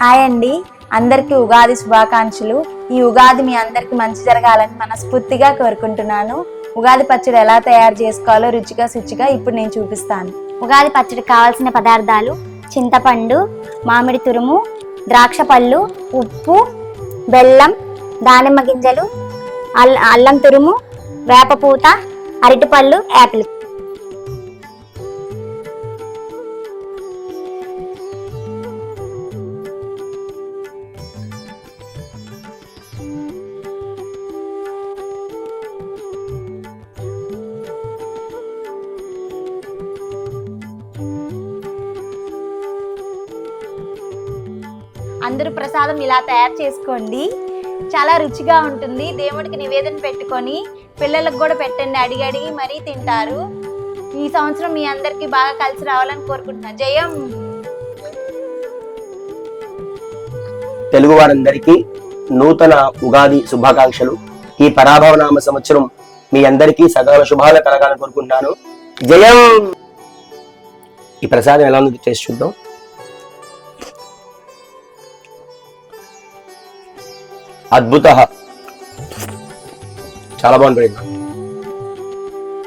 Hi అండి, అందరికీ ఉగాది శుభాకాంక్షలు. ఈ ఉగాది మీ అందరికి మంచి జరగాలని మనస్ఫూర్తిగా కోరుకుంటున్నాను. ఉగాది పచ్చడి ఎలా తయారు చేసుకోవాలో రుచిగా శుచిగా ఇప్పుడు నేను చూపిస్తాను. ఉగాది పచ్చడి కావాల్సిన పదార్థాలు: చింతపండు, మామిడి తురుము, ద్రాక్ష పళ్ళు, ఉప్పు, బెల్లం, దానిమ్మ గింజలు, అల్లం తురుము, వేపపూత, అరటిపళ్ళు, యాపిల్. అందరూ ప్రసాదం ఇలా తయారు చేసుకోండి, చాలా రుచిగా ఉంటుంది. దేవుడికి నివేదన పెట్టుకొని పిల్లలకు కూడా పెట్టండి, అడిగి అడిగి మరీ తింటారు. ఈ సంవత్సరం మీ అందరికీ బాగా కలిసి రావాలని కోరుకుంటున్నా. జయం. తెలుగు వారందరికీ నూతన ఉగాది శుభాకాంక్షలు. ఈ పరాభవనామ సంవత్సరం మీ అందరికీ సకల శుభాలు కలగాలని కోరుకుంటున్నాను. జయం. ఈ ప్రసాదం ఎలా ఉంది టేస్ట్ చూద్దాం. అద్భుత, చాలా బాగుంటుంది.